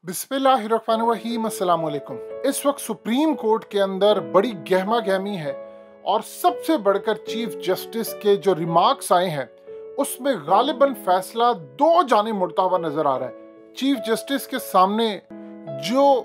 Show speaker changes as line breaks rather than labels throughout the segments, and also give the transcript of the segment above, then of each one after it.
बिस्मिल्लाहिर्रहमानिर्रहीम, अस्सलाम वालेकुम। इस वक्त सुप्रीम कोर्ट के अंदर बड़ी गहमा गहमी है और सबसे बढ़कर चीफ जस्टिस के जो रिमार्क्स आए हैं उसमें गालिबन फैसला दो जाने मुड़ता हुआ नजर आ रहा है। चीफ जस्टिस के सामने जो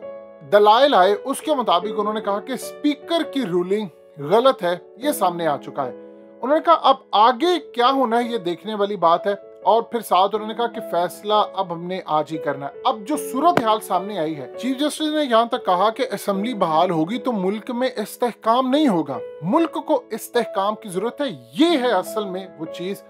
दलाइल आए उसके मुताबिक उन्होंने कहा कि स्पीकर की रूलिंग गलत है, ये सामने आ चुका है। उन्होंने कहा अब आगे क्या होना है ये देखने वाली बात है, और फिर साथ उन्होंने कहा कि फैसला अब हमने आज ही करना है। अब जो सूरत हाल सामने आई है, चीफ जस्टिस ने यहाँ तक कहा कि असेंबली बहाल होगी तो मुल्क में इस्तेहकाम नहीं होगा, मुल्क को इस्तेहकाम की जरूरत है। ये है असल में वो चीज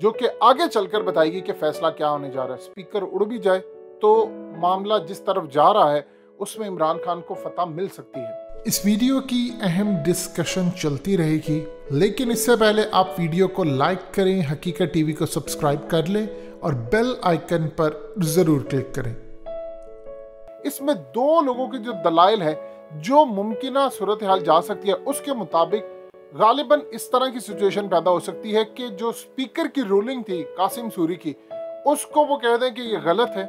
जो कि आगे चलकर बताएगी कि फैसला क्या होने जा रहा है। स्पीकर उड़ भी जाए तो मामला जिस तरफ जा रहा है उसमें इमरान खान को फतह मिल सकती है। इस वीडियो की अहम डिस्कशन चलती रहेगी, लेकिन इससे पहले आप वीडियो को लाइक करें, हकीकत टीवी को सब्सक्राइब कर लें और बेल आइकन पर जरूर क्लिक करें। इसमें दो लोगों की जो दलाइल है जो मुमकिन सूरत हाल जा सकती है, उसके मुताबिक गालिबन इस तरह की सिचुएशन पैदा हो सकती है कि जो स्पीकर की रूलिंग थी कासिम सूरी की, उसको वो कह दें कि ये गलत है,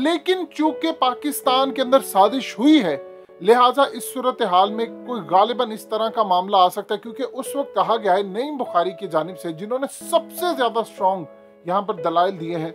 लेकिन चूंकि पाकिस्तान के अंदर साजिश हुई है लिहाजा इस सूरत हाल में कोई गालिबन इस तरह का मामला आ सकता है। क्योंकि उस वक्त कहा गया है नईम बुखारी की जानिब से, जिन्होंने सबसे ज्यादा स्ट्रॉन्ग यहाँ पर दलाइल दिए हैं,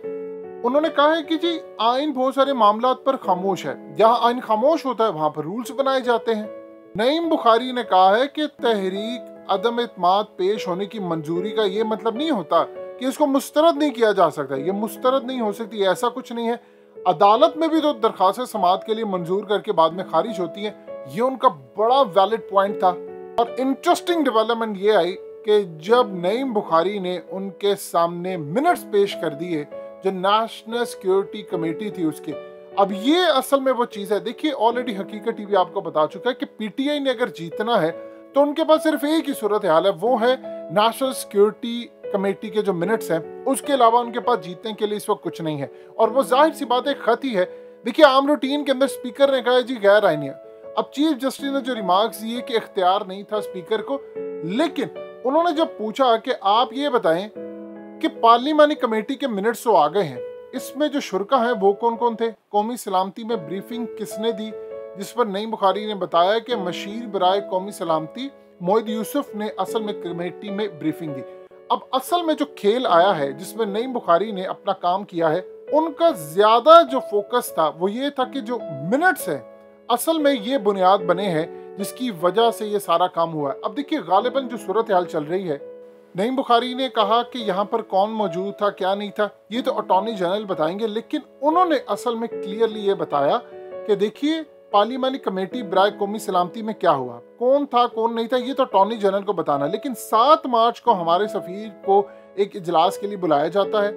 उन्होंने कहा है कि जी आइन बहुत सारे मामला पर खामोश है, जहाँ आइन खामोश होता है वहां पर रूल्स बनाए जाते हैं। नईम बुखारी ने कहा है कि तहरीक अदम एतमाद पेश होने की मंजूरी का ये मतलब नहीं होता कि इसको मुस्तरद नहीं किया जा सकता, ये मुस्तरद नहीं हो सकती, ऐसा कुछ नहीं है। अदालत में भी तो दरखास्त समाअत के लिए मंजूर करके बाद में खारिज होती है, ये उनका बड़ा वैलिड पॉइंट था। और इंटरेस्टिंग डेवलपमेंट ये आई कि जब नईम बुखारी ने उनके सामने मिनट्स पेश कर दिए जो नेशनल सिक्योरिटी कमेटी थी उसके, अब ये असल में वो चीज है। देखिए ऑलरेडी हकीकत टीवी आपको बता चुका है कि पीटीआई ने अगर जीतना है तो उनके पास सिर्फ एक ही सूरत हाल है, वो है नेशनल सिक्योरिटी कमेटी के जो मिनट्स हैं, उसके अलावा उनके पास जीतने के लिए इस वक्त कुछ नहीं है। और वो जाहिर सी बात एक खत ही है। देखिए आम रूटीन के अंदर स्पीकर ने कहा जी गैर आईनी। अब चीफ जस्टिस ने जो रिमार्क्स दिए कि इख्तियार नहीं था स्पीकर को, लेकिन उन्होंने जब पूछा कि आप ये बताएं कि पार्लिमानी कमेटी के मिनट्स तो आ गए हैं, इसमें जो शुरका हैं वो कौन कौन थे, कौमी सलामती में ब्रीफिंग किसने दी, जिस पर नईम बुखारी ने बताया कि मशीर बराए कौमी सलामती मोहिद यूसुफ ने असल में कमेटी में ब्रीफिंग दी। अब असल में जो खेल आया है जिसमें नईम बुखारी ने अपना काम किया है, उनका ज्यादा जो फोकस था वो ये था कि जो मिनट्स है असल में ये बुनियाद बने हैं जिसकी वजह से ये सारा काम हुआ है। अब देखिए गालिबन जो सूरत हाल चल रही है, नईम बुखारी ने कहा कि यहाँ पर कौन मौजूद था क्या नहीं था ये तो अटॉर्नी जनरल बताएंगे, लेकिन उन्होंने असल में क्लियरली ये बताया कि देखिए पार्लिमानी कमेटी बराए कौमी सलामती में क्या हुआ, कौन था कौन नहीं था ये तो अटॉर्नी जनरल को बताना। लेकिन 7 मार्च को हमारे सफीर को एक इजलास के लिए बुलाया जाता है,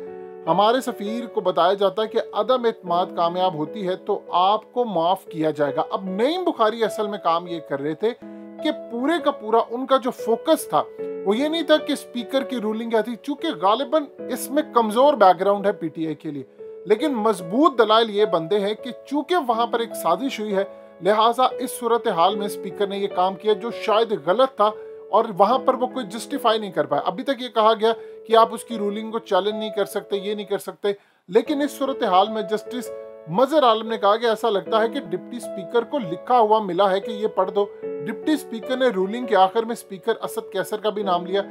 हमारे सफीर को बताया जाता है कि अदम एतमाद कामयाब होती है तो आपको माफ किया जाएगा। अब नईम बुखारी असल में काम ये कर रहे थे कि पूरे का पूरा उनका जो फोकस था वो ये नहीं था कि स्पीकर की रूलिंग क्या थी, चूंकि गालिबन इसमें कमजोर बैकग्राउंड है पीटीआई के लिए, लेकिन मजबूत दलाइल ये बनते हैं कि चूंकि वहां पर एक साजिश हुई है लिहाजा इस सूरत हाल में स्पीकर ने ये काम किया जो शायद गलत था और वहां पर वो कोई जस्टिफाई नहीं कर पाया। अभी तक ये कहा गया कि आप उसकी रूलिंग को चैलेंज नहीं कर सकते, ये नहीं कर सकते, लेकिन इस सूरत हाल में जस्टिस मजहर आलम ने कहा कि ऐसा लगता है कि डिप्टी स्पीकर को लिखा हुआ मिला है कि ये पढ़ दो। डिप्टी स्पीकर ने रूलिंग के आखिर में स्पीकर असद कैसर का भी नाम लिया,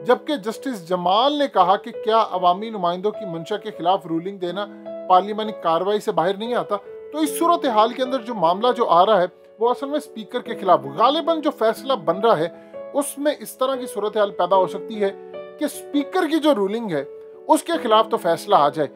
जबकि जस्टिस जमाल ने कहा कि क्या अवामी नुमाइंदों की मंशा के खिलाफ रूलिंग देना पार्लिमानी कार्रवाई से बाहर नहीं आता। तो इस सूरत हाल के अंदर जो मामला जो आ रहा है वो असल में स्पीकर के खिलाफ गालिबन जो फैसला बन रहा है उसमें इस तरह की सूरत हाल पैदा हो सकती है कि स्पीकर की जो रूलिंग है उसके खिलाफ तो फैसला आ जाए,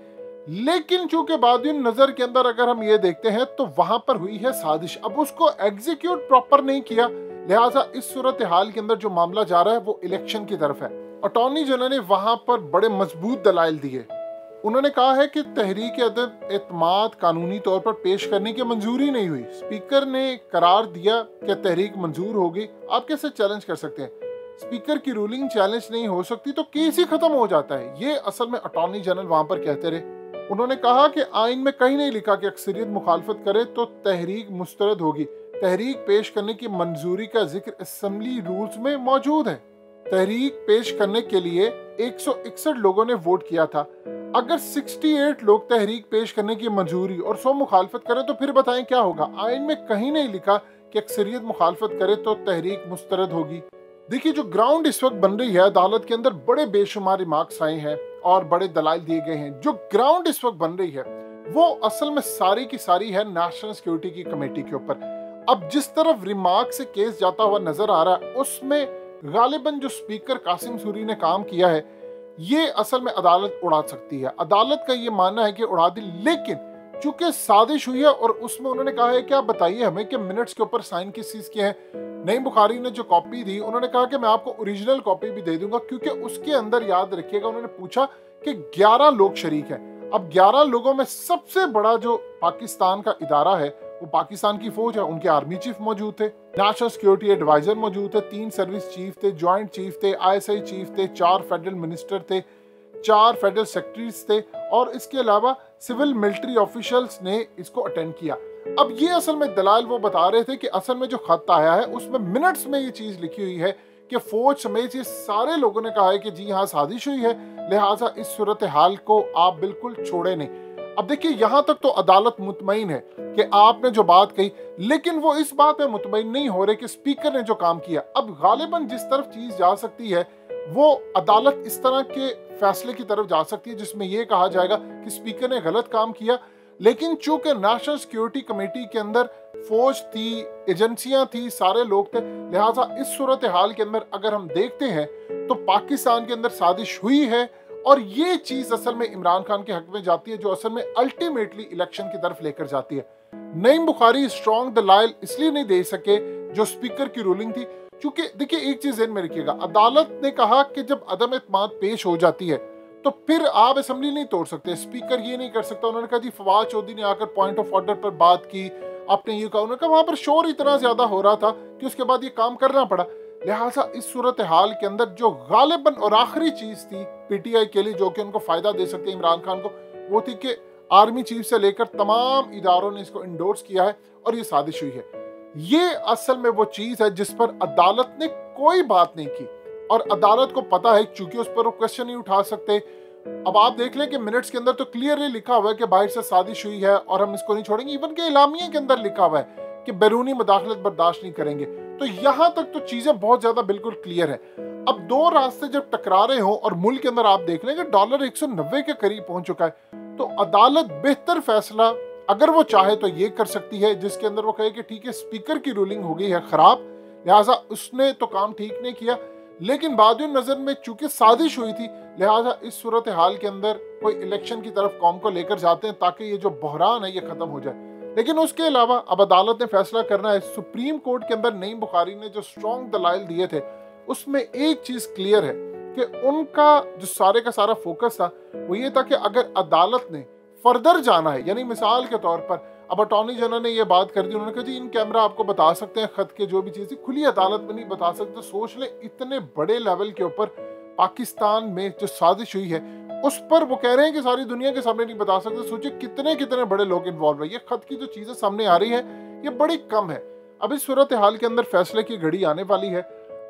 लेकिन चूंकि बादिन नजर के अंदर अगर हम ये देखते हैं तो वहां पर हुई है साजिश, अब उसको एग्जीक्यूट प्रॉपर नहीं किया, लिहाजा इस सूरत हाल के अंदर जो मामला जा रहा है वो इलेक्शन की तरफ है। अटॉर्नी जनरल ने वहां पर बड़े मजबूत दलाइल दिए। उन्होंने कहा है कि तहरीक अदम एतमाद कानूनी तौर पर पेश करने की मंजूरी नहीं हुई, स्पीकर ने करार दिया कि तहरीक मंजूर होगी, आप कैसे चैलेंज कर सकते हैं, स्पीकर की रूलिंग चैलेंज नहीं हो सकती तो केस ही खत्म हो जाता है, ये असल में अटॉर्नी जनरल वहां पर कहते रहे। उन्होंने कहा कि आइन में कहीं नहीं लिखा कि अक्सरियत मुखालफत करे तो तहरीक मुस्तरद होगी, तहरीक पेश करने की मंजूरी का जिक्र असेंबली रूल्स में मौजूद है। तहरीक पेश करने के लिए 161 लोगों ने वोट किया था। अगर 68 लोग तहरीक पेश करने की मंजूरी और 100 मुखालफत करें तो फिर बताएं क्या होगा। आइन में कहीं नहीं लिखा कि अक्सरियत मुखालफत करे तो तहरीक मुस्तरद होगी। देखिए, जो ग्राउंड इस वक्त बन रही है, अदालत के अंदर बड़े बेशुमार रिमार्क्स आए हैं और बड़े दलाइल दिए गए हैं। जो ग्राउंड इस वक्त बन रही है वो असल में सारी की सारी है नेशनल सिक्योरिटी की कमेटी के ऊपर। अब जिस तरफ रिमार्क से केस जाता हुआ नजर आ रहा है, उसमें गालिबन जो स्पीकर कासिम सूरी ने काम किया है, ये असल में अदालत उड़ा सकती है। अदालत का ये मानना है कि उड़ा दी, लेकिन चूंकि साजिश हुई है और उसमें उन्होंने कहा है कि आप बताइए हमें कि मिनट्स के ऊपर साइन किस चीज के हैं। नईम बुखारी ने जो कॉपी दी, उन्होंने कहा कि मैं आपको ओरिजिनल कॉपी भी दे दूंगा, क्योंकि उसके अंदर याद रखिएगा उन्होंने पूछा कि 11 लोग शरीक हैं। अब 11 लोगों में सबसे बड़ा जो पाकिस्तान का इदारा है वो पाकिस्तान की फौज है। उनके आर्मी चीफ मौजूद थे, नेशनल सिक्योरिटी एडवाइजर मौजूद थे, 3 सर्विस चीफ थे, ज्वाइंट चीफ थे, ISI चीफ थे, 4 फेडरल मिनिस्टर थे, 4 फेडरल सेक्रेटरीज थे और इसके अलावा सिविल मिलिट्री ऑफिशियल्स ने इसको अटेंड किया। अब ये असल में दलाल वो बता रहे थे कि असल में जो खत आया है उसमें मिनट्स में ये चीज लिखी हुई है कि फौज समेत ये सारे लोगों ने कहा है कि जी हाँ साजिश हुई है, लिहाजा इस सूरत हाल को आप बिल्कुल छोड़े नहीं। अब देखिए, यहाँ तक तो अदालत मुतमईन है कि आपने जो बात कही, लेकिन वो इस बात में मुतमईन नहीं हो रहे कि स्पीकर ने जो काम किया। अब गालिबन जिस तरफ चीज जा सकती है वो अदालत इस तरह के फैसले की तरफ जा सकती है जिसमें यह कहा जाएगा कि स्पीकर ने गलत काम किया। लेकिन चूंकि नेशनल सिक्योरिटी कमेटी के अंदर फौज थी, एजेंसियां थी, सारे लोग थे, लिहाजा इस सूरत हाल के अंदर अगर हम देखते हैं तो पाकिस्तान के अंदर साजिश हुई है और ये चीज असल में इमरान खान के हक में जाती है, जो असल में अल्टीमेटली इलेक्शन की तरफ लेकर जाती है। नईम बुखारी स्ट्रॉन्ग दलाइल इसलिए नहीं दे सके जो स्पीकर की रूलिंग थी, क्योंकि देखिए एक चीज ध्यान में रखिएगा, अदालत ने कहा कि जब अदम एतमाद पेश हो जाती है तो फिर आप असेंबली नहीं तोड़ सकते, स्पीकर ये नहीं कर सकता। उन्होंने कहा जी फवाद चौधरी ने आकर पॉइंट ऑफ ऑर्डर पर बात की, आपने ये कहा, उन्होंने कहा वहां पर शोर इतना ज्यादा हो रहा था कि उसके बाद ये काम करना पड़ा। लिहाजा इस सूरत हाल के अंदर जो गालिबन और आखिरी चीज थी PTI के लिए जो कि उनको फायदा दे सकती है इमरान खान को, वो थी कि आर्मी चीफ से लेकर तमाम इदारों ने इसको इंडोर्स किया है और ये साजिश हुई है। ये असल में वो चीज है जिस पर अदालत ने कोई बात नहीं की और अदालत को पता है, चूंकि उस पर वो क्वेश्चन नहीं उठा सकते। अब आप देख लें कि मिनट्स के अंदर तो क्लियरली लिखा हुआ है कि बाहर से साजिश हुई है और हम इसको नहीं छोड़ेंगे। इवन के इलामिया के अंदर लिखा हुआ है कि बैरूनी मुदाखलत बर्दाश्त नहीं करेंगे। तो यहाँ तक तो चीजें बहुत ज्यादा बिल्कुल क्लियर है। अब दो रास्ते जब टकरा रहे हो और मुल्क के अंदर आप देख लें कि डॉलर 190 के करीब पहुंच चुका है, तो अदालत बेहतर फैसला अगर वो चाहे तो ये कर सकती है जिसके अंदर वो कहे कि ठीक है स्पीकर की रूलिंग हो गई है खराब, लिहाजा उसने तो काम ठीक नहीं किया, लेकिन बादुन नजर में चूंकि साजिश हुई थी लिहाजा इस सूरत हाल के अंदर कोई इलेक्शन की तरफ कौम को लेकर जाते हैं ताकि ये जो बहरान है ये खत्म हो जाए। लेकिन उसके अलावा अब अदालत ने फैसला करना है। सुप्रीम कोर्ट के अंदर नईम बुखारी ने जो स्ट्रॉन्ग दलाइल दिए थे उसमें एक चीज क्लियर है कि उनका जो सारे का सारा फोकस था वो ये था कि अगर अदालत ने फर्दर जाना है, यानी मिसाल के तौर पर अब अटॉर्नी जनरल ने ये बात कर दी, उन्होंने कहा जी इन कैमरा आपको बता सकते हैं खत के जो भी चीज़ खुली अदालत में नहीं बता सकते। तो सोच ले इतने बड़े लेवल के ऊपर पाकिस्तान में जो साजिश हुई है उस पर वो कह रहे हैं कि सारी दुनिया के सामने नहीं बता सकते। सोचिए कितने कितने बड़े लोग इन्वॉल्व है। ये खत की जो चीजें सामने आ रही है ये बड़ी कम है। अब इस सूरत हाल के अंदर फैसले की घड़ी आने वाली है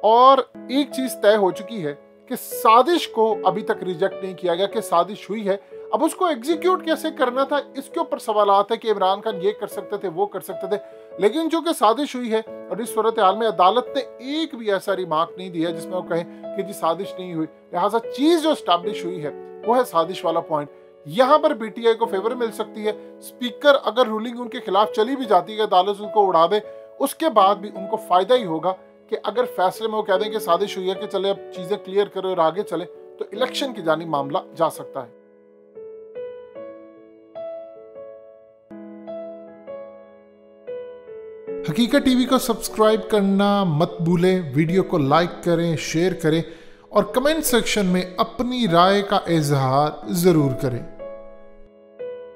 और एक चीज तय हो चुकी है कि साजिश को अभी तक रिजेक्ट नहीं किया गया कि साजिश हुई है। अब उसको एग्जीक्यूट कैसे करना था इसके ऊपर सवाल आता है कि इमरान खान ये कर सकते थे वो कर सकते थे, लेकिन चूंकि साजिश हुई है और इस सूरत हाल में अदालत ने एक भी ऐसा रिमार्क नहीं दिया जिसमें वो कहें कि जी साजिश नहीं हुई, लिहाजा चीज जो स्टैब्लिश हुई है वो है साजिश वाला पॉइंट। यहाँ पर PTI को फेवर मिल सकती है। स्पीकर अगर रूलिंग उनके खिलाफ चली भी जाती है अदालत उनको उड़ा दे, उसके बाद भी उनको फायदा ही होगा कि अगर फैसले में वो कह दें कि साजिश हुई है कि चले अब चीजें क्लियर करो और आगे चले, तो इलेक्शन की जानी मामला जा सकता है। हकीकत टीवी को सब्सक्राइब करना मत भूलें, वीडियो को लाइक करें, शेयर करें और कमेंट सेक्शन में अपनी राय का इजहार जरूर करें।